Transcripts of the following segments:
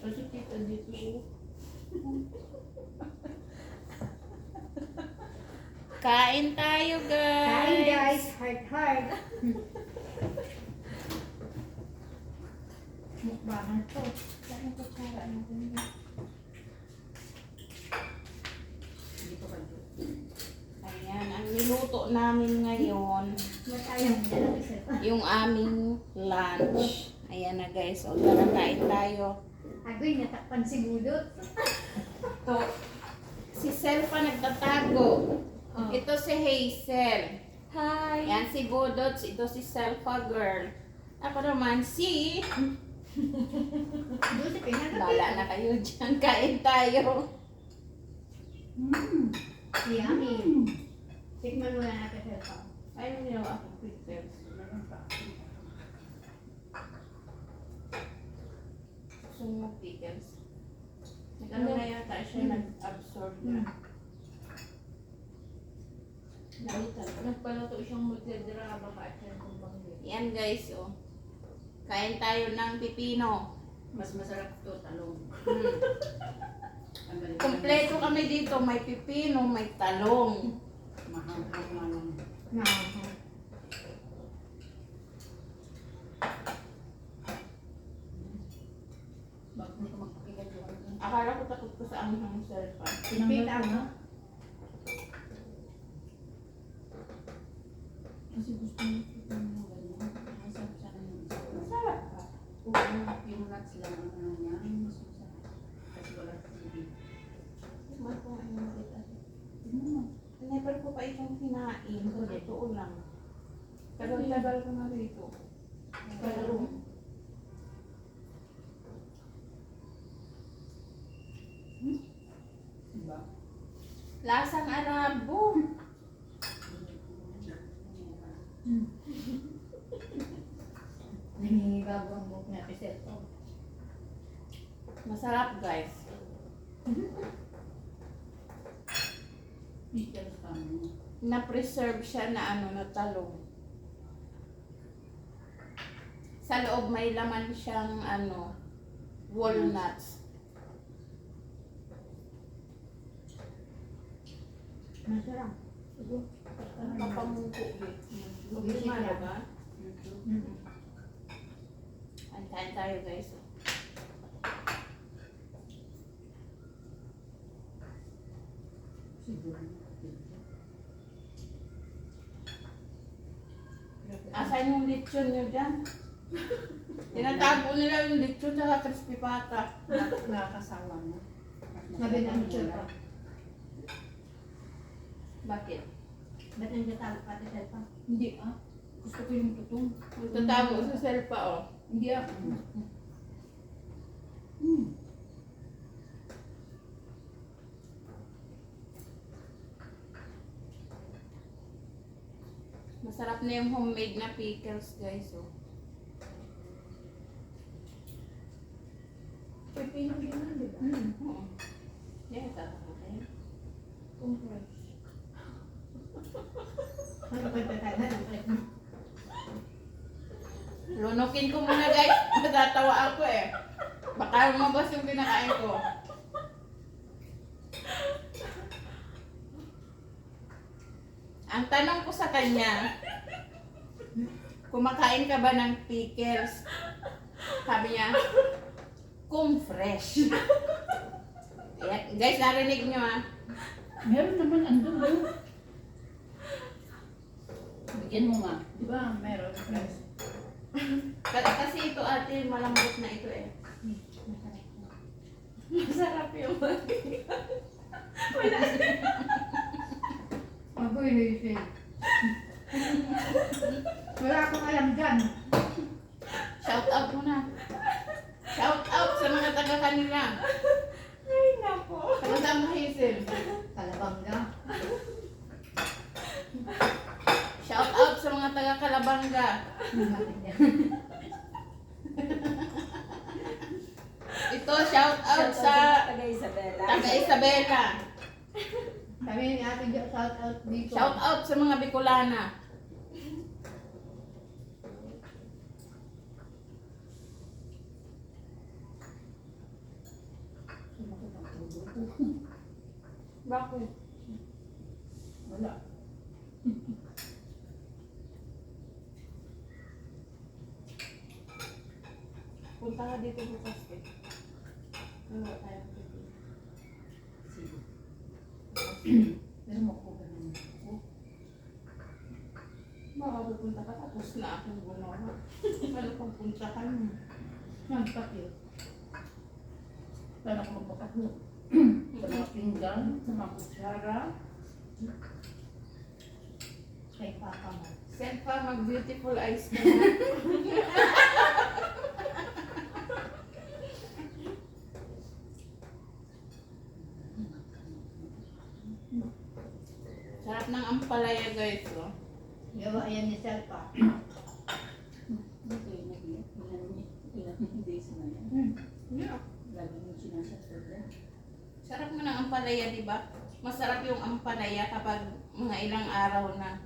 Kasi kita dito. Kain tayo, guys. Kain guys, heart. Mukbangan to. Saan ang kutsara natin? Dito ka dito. Ayan, ang niluto namin ngayon, Matayang dyan isa. yung aming lunch. Ayan na guys, o tara kain tayo. Agoy, natakpan si Budot. Ito, si Sel pa nagtatago. Oh. Ito si Hazel. Hi. Yan si Budot, ito si Selfa girl. Ako naman si... Budot, Bala na kayo dyan, kain tayo. Yummy. Tikman mo na natin sa ito. Ayun nyo ako, pickles. Gusto mo pickles? Nag-ano na yata siya, nag-absorb na. Nagpaluto siyang multidra baka at yan kung bangin. Yan guys, oh. Kain tayo ng pipino. Mas masarap to talong. Kompleto kami dito, may pipino, may talong. Mahal-mahal manong. No. Bago ko magpakigat yung Akala ko takot ko sa aming cellphone. Repeat ako. Kasi gusto mo yung ganyan. Masarap siya ng isa. Masarap pa. Oo, yung nuts lang ang ano niya. Mas masarap. Kasi wala tubig. Mas kung ano makita. Ano? Never ko pa itong kinain. So, totoo lang. Tagal-tagal ko na rito. Pero, Diba? lasang Arabo. Nangingibago ang buhok natin sa ito. Masarap guys. Pickles kami. Na-preserve siya na ano, na talong. Sa loob may laman siyang ano, walnuts. Masarap. Papamuko eh. Bumisit Luma, lang. diba? Kain tayo guys. Siguro. Asan yung lechon nyo dyan? Tinatago nila yung lechon sa crispy pata. Nakakasawa mo. Sabi ng tsura. Bakit? Ba't nandiyan tayo pati sa ito? Hindi ah. Gusto ko yung tutong. Tatago sa selpa oh. Hindi ah. Masarap na yung homemade na pickles guys oh. Pipino din na, di ba? Oo. Yeah, tatago kayo. Kung fresh. Ano ba ito tayo na? Lunukin ko muna guys. Matatawa ako eh. Baka lumabas yung kinakain ko. Ang tanong ko sa kanya, kumakain ka ba ng pickles? Sabi niya, kung fresh. Ayan, guys, narinig nyo ah. Meron naman andun doon. Bigyan mo nga. Di ba? Meron fresh. Kasi ito ate, malambot na ito eh. Masarap yung Agoy, Hazel. Wala akong alam dyan. shout out muna. Shout out sa mga taga kanila. Ay, nako. Taga saan mo Hazel? Kalabangga. Shout out sa mga taga Kalabanga. Ito, shout out sa Taga Isabela. taga Isabela. Sabi ni Ate Jo, shout out dito. Shout out sa mga Bicolana. Bakit? Wala. Punta ka dito bukas eh. Wala tayong pipili. Sige. Pero makuha naman ako. Baka pupunta ka tapos na akong gumawa. Ano pang puntahan mo? Nagpakil. Paano ko magpapakil? Sa mga pinggan, sa mga kutsara. Kay Papa mo. Send pa mag-beautiful eyes ka na. Sarap ng ampalaya guys, oh. Gawa yan ni Selpa. Dito yung ilang days na yan. Yeah. Lagi mo sinasasad yan. Sarap mo ng ampalaya, di ba? Masarap yung ampalaya kapag mga ilang araw na.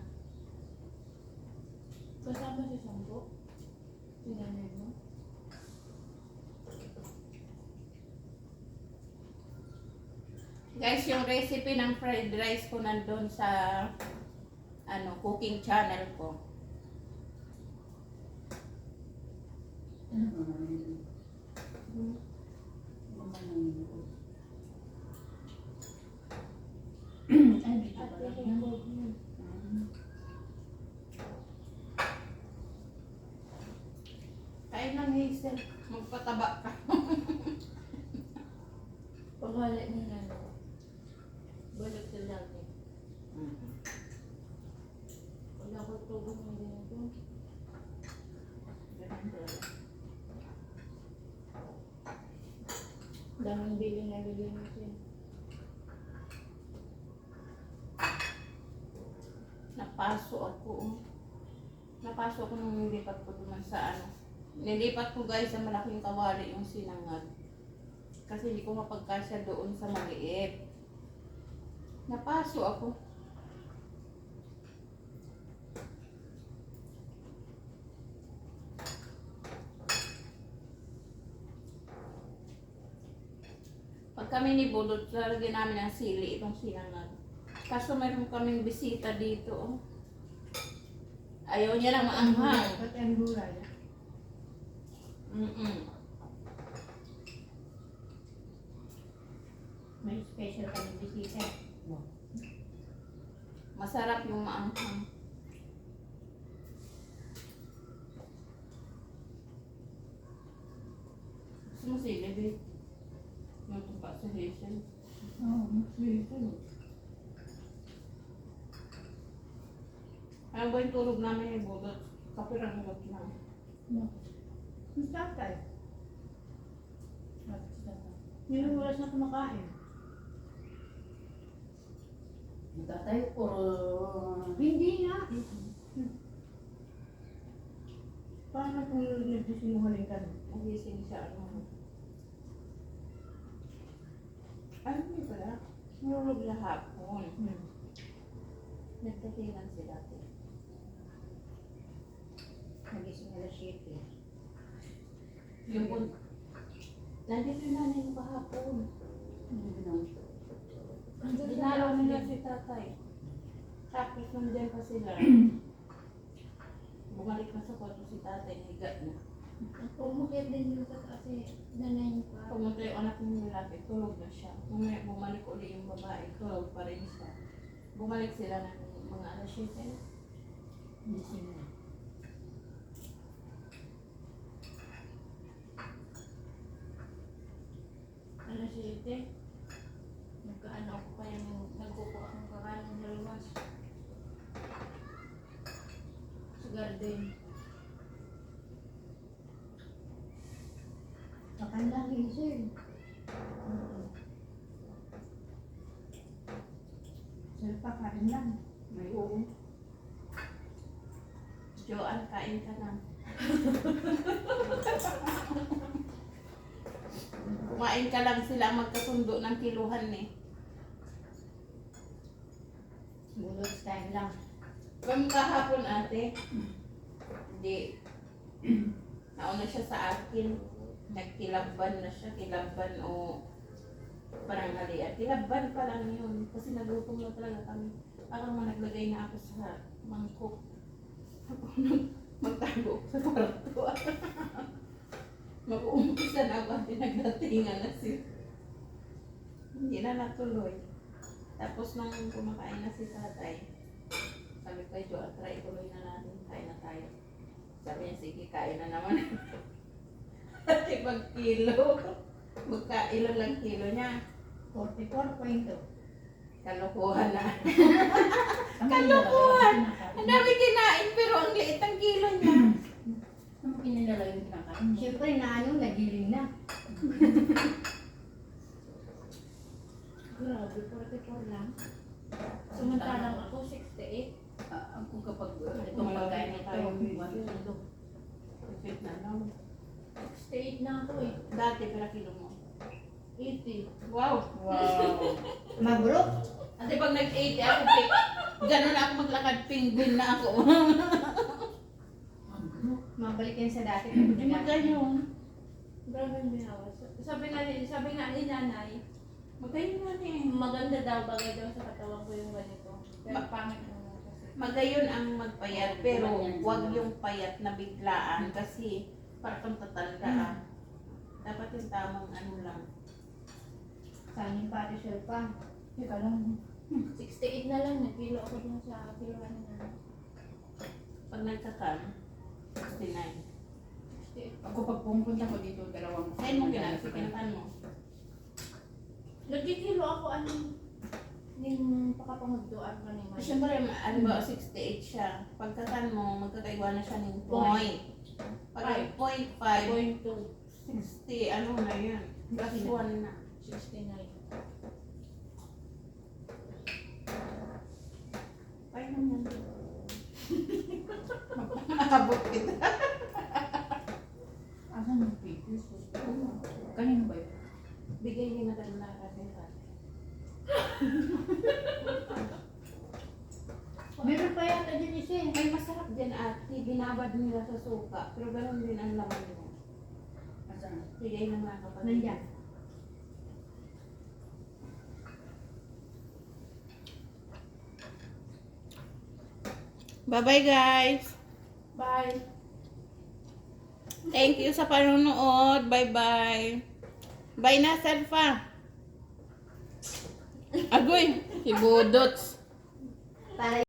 Kasama si Sambo. Sinanay mo. Guys, yung recipe ng fried rice ko nandun sa cooking channel ko. Ano ba naman yun? Ano ba naman yun? Ay, dito At pala. kain lang, Hazel. Magpataba ka. Pagwala niya na. Balik sa dati. Wala ko tulong na ganito. Daming bili na siya. Napaso ako. Napaso ako nung nilipat ko naman sa Nilipat ko guys sa malaking kawali yung sinangag. Kasi hindi ko mapagkasya doon sa maliit. Napaso ako. Pag kami ni Budot, lalagyan namin ng sili itong sinangag. Kaso meron kaming bisita dito. Oh. Ayaw niya lang maanghang. Pati ang gulay. May special kami bisita. Masarap yung maanghang. Gusto mo sili, babe? Yung tumpa sa Hazel. Oo, masarap. Ano ba yung tulog namin ni Budot? Kapirang-got lang. Ang tatay. Yung oras na kumakain. Tatay, or Hindi nga. Paano kung nagsisinungaling ka? Nagising siya, Ay, hindi pala. Nulog na hapon. Nagkatilan si dati. Nagising alas 7. Yung nandito yung nanay mo kahapon. Dinalaw nila si tatay. Tapos nandyan pa sila. Bumalik na sa kwarto si tatay, higa na. Pumukit din yung kasi nanay niyo pa. Pumunta yung anak ng lalaki, tulog na siya. Mamaya bumalik ulit yung babae, tulog pa rin siya. Bumalik sila ng mga alas 7. Gising na. Alas 7. Nagkaano ako pa yung nagkukuha akong kakanin na lumas. Sa garden. Nakanda Hazel. Selpa kain lang. May uong. Joanne, kain ka na. Kumain ka lang sila magkasundo ng kiluhan eh. Bulot kain lang. Kung kahapon ate, hindi. Nauna siya sa akin. Nagkilaban na siya, kilaban o Parang halian. Tilaban pa lang yun. Kasi nagutom na talaga kami. Parang naglagay na ako sa mangkok. Magtago ako sa kwarto. Mag-uumpisa na ako. Nagdatingan na siya. Hindi na natuloy. Tapos nung kumakain na si tatay, sabi ko, Jo, try tuloy na natin. Kain na tayo. Sabi niya, sige, kain na naman. At ibang kilo. Magkailan lang kilo niya. 44.2. Kalokohan na. Ang Kalokohan! kinakain. Ang dami kinain pero ang liit ang kilo niya. Ano mo kinilala yung kinakain? Siyempre na ano, nagiling na. Grabe, 44 lang. Samantalang ako 68. Ako kapag itong pagkain ito, ito. Perfect na lang. 68 na ako eh. Dati pera kilo mo. 80. Wow! Wow. Mabrok. Ate pag nag-80 ako, gano'n na ako maglakad, penguin na ako. Mabalik yan sa dati. Hindi magayon. Grabe yung binawas. Sabi nga ni nanay, Magayon na eh. maganda daw, bagay daw sa katawan ko yung ganito. Pero pangit naman kasi. Magayon ang magpayat, pero wag yung payat na biglaan kasi parang tatanda ah. Dapat yung tamang ano lang. Kanin pa, result pa. Teka lang. 68 na lang, nagkilo ako dun sa kiloan na. Pag nagkakam, 69. 68. Ako pag pumunta ko dito, dalawang. Saan mo kinakain mo? Nagkikilo ako ano, yung pakapangagdoan ko ni Maya. Siyempre, ano ba, 68 siya. Pagkatan mo, magkakaiba na siya ng point. Pag point 5, 0.2. 60, ano na yun? Plus 1 na. 69. Kaya naman. Maabot kita. Asan yung papers? Kanino ba yun? Bigay niya na tayo na kasi Meron pa yata dyan isa eh. may masarap dyan ate, binabad nila sa suka. Pero ganoon din ang laman mo. Asan? Bigay ng mga kapatid. Nandiyan. Bye-bye guys! Bye! Thank you sa panonood. Bye-bye! Bye na, Selfa! Agoy! Si Budots! Para